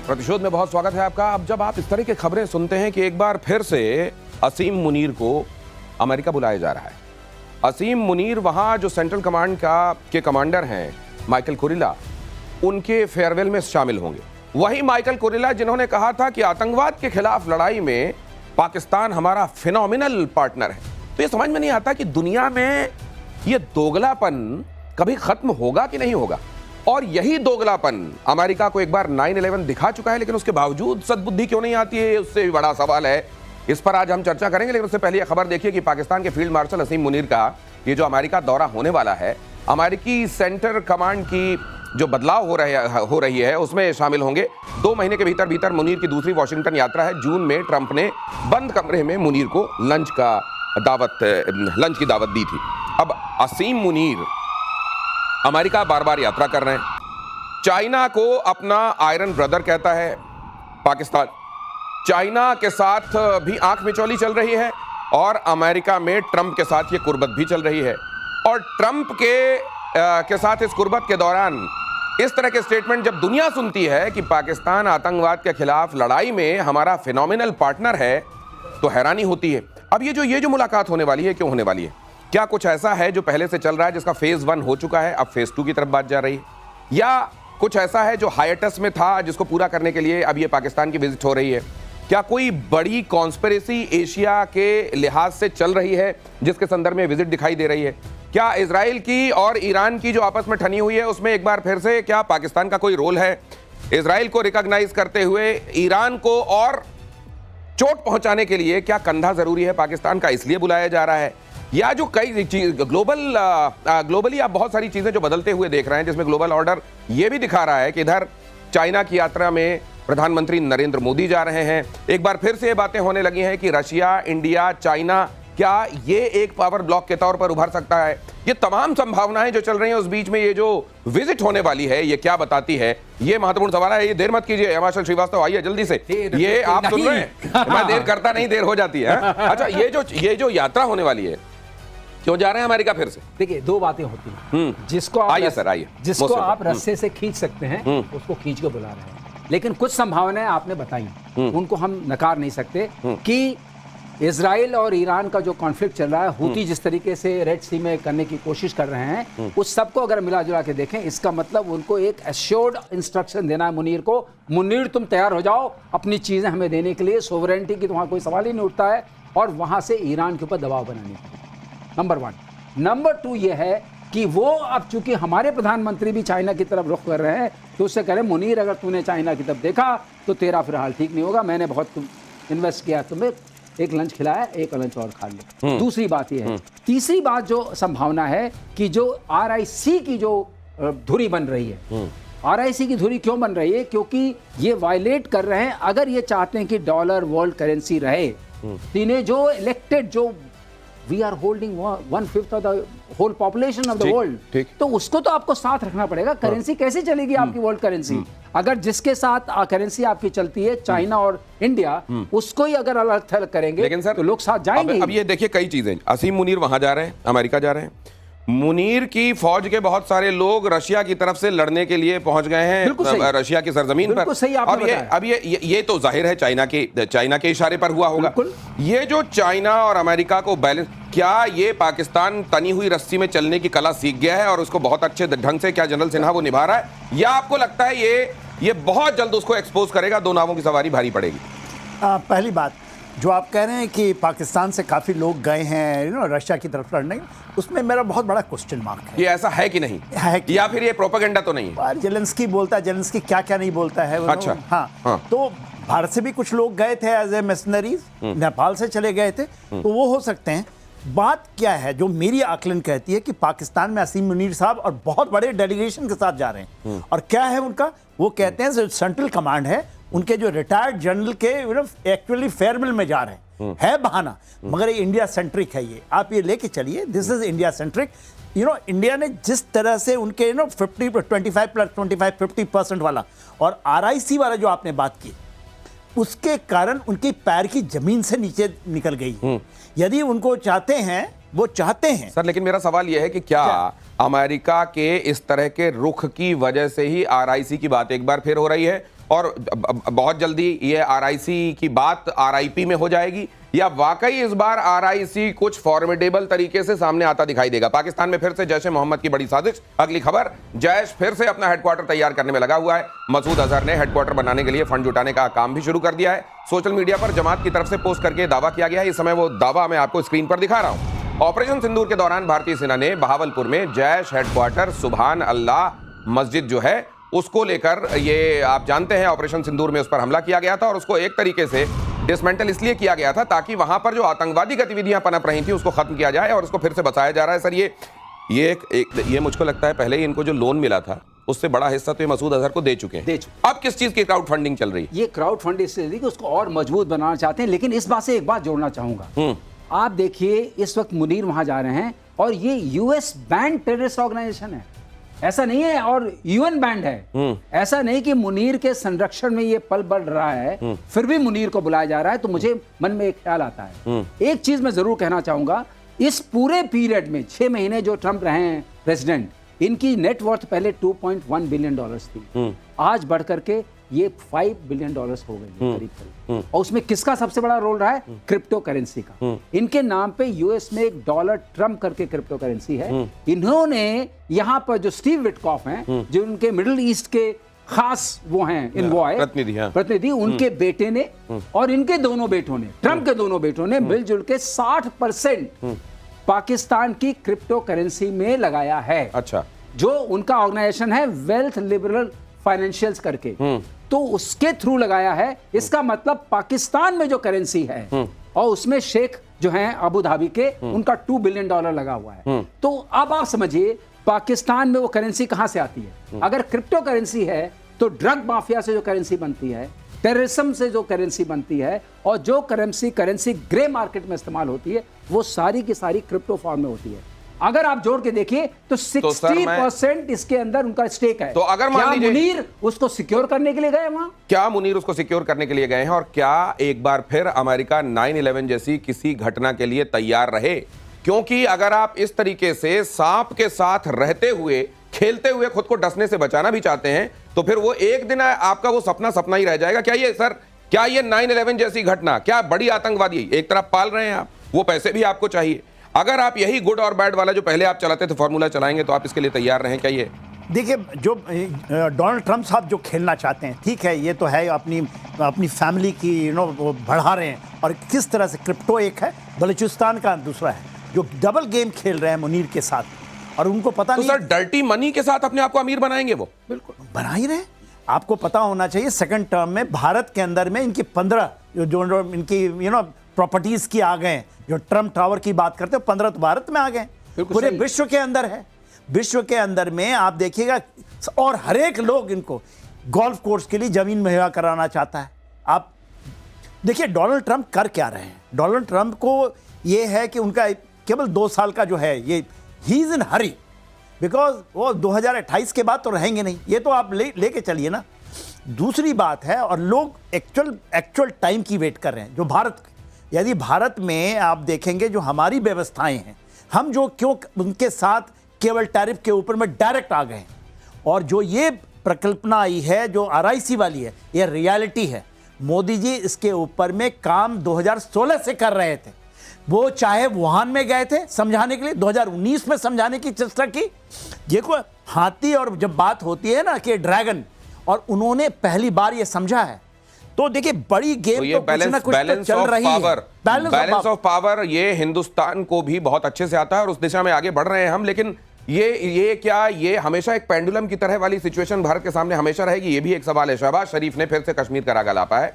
प्रतिशोध में बहुत स्वागत है आपका। अब जब आप इस तरह की खबरें सुनते हैं कि एक बार फिर से असीम मुनीर को अमेरिका बुलाया जा रहा है। असीम मुनीर वहां जो सेंट्रल कमांड के कमांडर हैं माइकल कुरिला, उनके फेयरवेल में शामिल होंगे। वही माइकल कुरिला जिन्होंने कहा था कि आतंकवाद के खिलाफ लड़ाई में पाकिस्तान हमारा फिनोमिनल पार्टनर है। तो ये समझ में नहीं आता कि दुनिया में ये दोगलापन कभी खत्म होगा कि नहीं होगा। और यही दोगलापन अमेरिका को एक बार 9/11 दिखा चुका है, लेकिन उसके बावजूद सद्बुद्धि क्यों नहीं आती है, उससे भी बड़ा सवाल है। इस पर आज हम चर्चा करेंगे, लेकिन उससे पहले यह खबर देखिए कि पाकिस्तान के फील्ड मार्शल असीम मुनीर का ये जो अमेरिका दौरा होने वाला है, अमेरिकी सेंटर कमांड की जो बदलाव हो रही है उसमें शामिल होंगे। 2 महीने के भीतर भीतर मुनीर की दूसरी वॉशिंगटन यात्रा है। जून में ट्रंप ने बंद कमरे में मुनीर को लंच की दावत दी थी। अब असीम मुनीर अमेरिका बार बार यात्रा कर रहे हैं। चाइना को अपना आयरन ब्रदर कहता है पाकिस्तान। चाइना के साथ भी आंख मिचौली चल रही है और अमेरिका में ट्रंप के साथ ये कुर्बत भी चल रही है। और ट्रंप के साथ इस कुर्बत के दौरान इस तरह के स्टेटमेंट जब दुनिया सुनती है कि पाकिस्तान आतंकवाद के खिलाफ लड़ाई में हमारा फिनोमिनल पार्टनर है, तो हैरानी होती है। अब ये जो मुलाकात होने वाली है, क्यों होने वाली है? क्या कुछ ऐसा है जो पहले से चल रहा है, जिसका फेज 1 हो चुका है, अब फेज 2 की तरफ बात जा रही है? या कुछ ऐसा है जो हाइएटस में था, जिसको पूरा करने के लिए अब ये पाकिस्तान की विजिट हो रही है? क्या कोई बड़ी कॉन्स्पिरेसी एशिया के लिहाज से चल रही है, जिसके संदर्भ में विजिट दिखाई दे रही है? क्या इजराइल की और ईरान की जो आपस में ठनी हुई है, उसमें एक बार फिर से क्या पाकिस्तान का कोई रोल है? इजराइल को रिकॉग्नाइज करते हुए ईरान को और चोट पहुंचाने के लिए क्या कंधा जरूरी है पाकिस्तान का, इसलिए बुलाया जा रहा है? या जो कई चीज ग्लोबली आप बहुत सारी चीजें जो बदलते हुए देख रहे हैं, जिसमें ग्लोबल ऑर्डर ये भी दिखा रहा है कि इधर चाइना की यात्रा में प्रधानमंत्री नरेंद्र मोदी जा रहे हैं। एक बार फिर से ये बातें होने लगी हैं कि रशिया, इंडिया, चाइना, क्या ये एक पावर ब्लॉक के तौर पर उभर सकता है? ये तमाम संभावनाएं जो चल रही हैं, उस बीच में ये जो विजिट होने वाली है, ये क्या बताती है? ये महत्वपूर्ण सवाल है। ये देर मत कीजिए, हिमाचल श्रीवास्तव आइए जल्दी से। ये आप सुन रहे हैं, मैं देर करता नहीं, देर हो जाती है। अच्छा, ये जो यात्रा होने वाली है, क्यों जा रहे हैं अमेरिका फिर से? देखिए, 2 बातें होती हैं। जिसको आप रस्से से खींच सकते हैं, उसको खींच के बुला रहे हैं। लेकिन कुछ संभावनाएं आपने बताई, उनको हम नकार नहीं सकते कि इजराइल और ईरान का जो कॉन्फ्लिक्ट चल रहा है, हूती जिस तरीके से रेड सी में करने की कोशिश कर रहे हैं, उस सबको अगर मिला जुला के देखें, इसका मतलब उनको एक एश्योर्ड इंस्ट्रक्शन देना है मुनीर को। मुनीर, तुम तैयार हो जाओ अपनी चीजें हमें देने के लिए। सोवरेनिटी की तो वहां कोई सवाल ही नहीं उठता है, और वहां से ईरान के ऊपर दबाव बनाने के लिए। नंबर 1। नंबर 2 ये है कि वो अब चूंकि हमारे प्रधानमंत्री भी चाइना की तरफ रुख कर रहे हैं, तो उससे कह रहे मुनीर, अगर तूने चाइना की तरफ देखा तो तेरा फिलहाल ठीक नहीं होगा। मैंने बहुत इन्वेस्ट किया, तुम्हें एक लंच खिलाया, एक लंच और खा लो। दूसरी बात ये है। तीसरी बात जो संभावना है कि जो RIC की जो धुरी बन रही है, RIC की धुरी क्यों बन रही है? क्योंकि ये वायलेट कर रहे हैं। अगर ये चाहते हैं कि डॉलर वर्ल्ड करेंसी रहे, तो इन्हें जो इलेक्टेड, जो we are holding 1/5 of the whole population of the world, तो उसको तो आपको साथ रखना पड़ेगा। करेंसी कैसे चलेगी आपकी वर्ल्ड करेंसी? अगर जिसके साथ करेंसी आपकी चलती है, चाइना और इंडिया, उसको ही अगर अलग थलग करेंगे, लेकिन सर, तो लोग साथ जाएंगे। अब ये देखिए, कई चीजें। असीम मुनीर वहां जा रहे हैं, अमेरिका जा रहे हैं। मुनीर की फौज के बहुत सारे लोग रशिया की तरफ से लड़ने के लिए पहुंच गए हैं रशिया की सरजमीन पर। अब ये तो जाहिर है चाइना के इशारे पर हुआ होगा। ये जो चाइना और अमेरिका को बैलेंस, क्या ये पाकिस्तान तनी हुई रस्सी में चलने की कला सीख गया है और उसको बहुत अच्छे ढंग से क्या जनरल सिन्हा वो निभा रहा है, या आपको लगता है ये बहुत जल्द उसको एक्सपोज करेगा, 2 नावों की सवारी भारी पड़ेगी? पहली बात जो आप कह रहे हैं कि पाकिस्तान से काफ़ी लोग गए हैं रशिया की तरफ लड़ने, उसमें मेरा बहुत बड़ा क्वेश्चन मार्क है। ये ऐसा है कि नहीं है कि, या फिर ये प्रोपेगेंडा तो नहीं है? जेलेंस्की बोलता है, जेलेंस्की क्या क्या नहीं बोलता है। अच्छा, हाँ। तो भारत से भी कुछ लोग गए थे एज ए मिशनरीज, नेपाल से चले गए थे, तो वो हो सकते हैं। बात क्या है जो मेरी आकलन कहती है कि पाकिस्तान में असीम मुनीर साहब और बहुत बड़े डेलीगेशन के साथ जा रहे हैं, और क्या है उनका, वो कहते हैं जो सेंट्रल कमांड है, उनके जो रिटायर्ड जनरल के एक्चुअली फेयरवेल में जा रहे हैं। है बहाना, मगर ये इंडिया सेंट्रिक है। ये आप ये लेके चलिए, this is India centric. India ने जिस तरह से उनके 50% वाला और RIC वाला जो आपने बात की, उसके कारण उनके पैर की जमीन से नीचे निकल गई। यदि उनको चाहते हैं, वो चाहते हैं सर। लेकिन मेरा सवाल यह है कि क्या अमेरिका के इस तरह के रुख की वजह से ही RIC की बात एक बार फिर हो रही है, और बहुत जल्दी ये आरआईसी की बात आरआईपी में हो जाएगी, या वाकई इस बार आरआईसी कुछ फॉर्मिडेबल तरीके से सामने आता दिखाई देगा? पाकिस्तान में फिर से जैश ए मोहम्मद की बड़ी साजिश। अगली खबर, जैश फिर से अपना हेडक्वार्टर तैयार करने में लगा हुआ है। मसूद अजहर ने हेडक्वार्टर बनाने के लिए फंड जुटाने का काम भी शुरू कर दिया है। सोशल मीडिया पर जमात की तरफ से पोस्ट करके दावा किया गया है। इस समय वो दावा मैं आपको स्क्रीन पर दिखा रहा हूं। ऑपरेशन सिंदूर के दौरान भारतीय सेना ने बहावलपुर में जैश हेडक्वार्टर सुभान अल्लाह मस्जिद जो है उसको लेकर, ये आप जानते हैं ऑपरेशन सिंदूर में उस पर हमला किया गया था और उसको एक तरीके से डिसमेंटल इसलिए किया गया था ताकि वहां पर जो आतंकवादी गतिविधियां पनप रही थी उसको खत्म किया जाए, और उसको फिर से बचाया जा रहा है। सर ये मुझको लगता है पहले ही इनको जो लोन मिला था उससे बड़ा हिस्सा तो ये मसूद अजहर को दे चुके हैं। अब किस चीज की क्राउड फंडिंग चल रही है? ये क्राउड फंड इसलिए कि उसको और मजबूत बनाना चाहते हैं। लेकिन इस बात से एक बात जोड़ना चाहूंगा, आप देखिए इस वक्त मुनीर वहां जा रहे हैं और ये यूएस बैंड टेररिस्ट ऑर्गेनाइजेशन है, ऐसा नहीं है, और यूएन बैंड है। ऐसा नहीं कि मुनीर के संरक्षण में ये पल बढ़ रहा है फिर भी मुनीर को बुलाया जा रहा है। तो मुझे मन में एक ख्याल आता है, एक चीज मैं जरूर कहना चाहूंगा, इस पूरे पीरियड में 6 महीने जो ट्रंप रहे हैं प्रेसिडेंट, इनकी नेटवर्थ पहले 2.1 बिलियन डॉलर्स थी, आज बढ़ करके ये 5 बिलियन डॉलर्स हो गई करीब करीब। और उसमें किसका सबसे बड़ा रोल रहा है? क्रिप्टो करेंसी का। इनके नाम पे यूएस में एक डॉलर ट्रम्प करके क्रिप्टो करेंसी है। इन्होंने यहाँ पर जो स्टीव विटकॉफ हैं, जो उनके मिडिल ईस्ट के खास वो हैं इन्वॉय प्रतिनिधि, उनके बेटे ने और इनके दोनों बेटों ने, ट्रम्प के दोनों बेटों ने मिलजुल के 60% पाकिस्तान की क्रिप्टो करेंसी में लगाया है। अच्छा, जो उनका ऑर्गेनाइजेशन है वेल्थ लिबरल फाइनेंशियल्स करके, तो उसके थ्रू लगाया है। इसका मतलब पाकिस्तान में जो करेंसी है और उसमें शेख जो हैं अबू धाबी के, उनका 2 बिलियन डॉलर लगा हुआ है। तो अब आप समझिए पाकिस्तान में वो करेंसी कहां से आती है? अगर क्रिप्टो करेंसी है तो ड्रग माफिया से जो करेंसी बनती है, टेररिज्म से जो करेंसी बनती है, और जो करेंसी ग्रे मार्केट में इस्तेमाल होती है, वो सारी की सारी क्रिप्टो फॉर्म में होती है। अगर आप जोड़ के देखिए तो 60% इसके अंदर उनका स्टेक है। तो अगर मान लीजिए मुनीर उसको सिक्योर करने के लिए गए वहां, क्या मुनीर उसको सिक्योर करने के लिए गए हैं? और क्या एक बार फिर अमेरिका 9/11 जैसी किसी घटना के लिए तैयार रहे? क्योंकि अगर आप इस तरीके से सांप के साथ रहते हुए, खेलते हुए खुद को डसने से बचाना भी चाहते हैं, तो फिर वो एक दिन आपका वो सपना ही रह जाएगा। क्या ये 9/11 जैसी घटना, क्या बड़ी आतंकवादी एक तरफ पाल रहे हैं आप, वो पैसे भी आपको चाहिए। अगर आप यही गुड और बैड वाला जो पहले आप चलाते थे फॉर्मूला चलाएंगे, तो आप इसके लिए तैयार रहें? क्या ये देखिए, जो डोनाल्ड ट्रंप साहब जो खेलना चाहते हैं, ठीक है, ये तो है, अपनी फैमिली की वो बढ़ा रहे हैं, और किस तरह से क्रिप्टो एक है, बलूचिस्तान का दूसरा है, जो डबल गेम खेल रहे हैं मुनीर के साथ, और उनको पता नहीं। सर, डर्टी मनी के साथ अपने आप को अमीर बनाएंगे वो? बिल्कुल बना ही रहे। आपको पता होना चाहिए सेकंड टर्म में भारत के अंदर में इनकी 15 जो इनकी प्रॉपर्टीज की आ गए, जो ट्रम्प टावर की बात करते हैं, 15 तो भारत में आ गए, पूरे विश्व के अंदर है। विश्व के अंदर में आप देखिएगा, और हर एक लोग इनको गोल्फ कोर्स के लिए जमीन मुहैया कराना चाहता है। आप देखिए डोनाल्ड ट्रंप कर क्या रहे हैं। डोनाल्ड ट्रंप को ये है कि उनका केवल 2 साल का जो है, ये he is in Hari, because वो 2028 के बाद तो रहेंगे नहीं, ये तो आप लेके चलिए ना। दूसरी बात है, और लोग एक्चुअल टाइम की वेट कर रहे हैं, जो भारत, यदि भारत में आप देखेंगे जो हमारी व्यवस्थाएं हैं, हम जो क्यों उनके साथ केवल टैरिफ के ऊपर में डायरेक्ट आ गए, और जो ये प्रकल्पना आई है जो आरआईसी वाली है, ये रियलिटी है। मोदी जी इसके ऊपर में काम 2016 से कर रहे थे। वो चाहे वुहान में गए थे समझाने के लिए, 2019 में समझाने की चेष्टा की। देखो हाथी और जब बात होती है ना कि ड्रैगन, और उन्होंने पहली बार ये समझा है। तो देखिए बड़ी गेम, तो ये बैलेंस ऑफ पावर ये हिंदुस्तान को भी बहुत अच्छे से आता है, और उस दिशा में आगे बढ़ रहे हैं हम। लेकिन ये हमेशा एक पेंडुलम की तरह वाली सिचुएशन भारत के सामने हमेशा रहेगी, ये भी एक सवाल है। शहबाज शरीफ ने फिर से कश्मीर का राग अलापा है।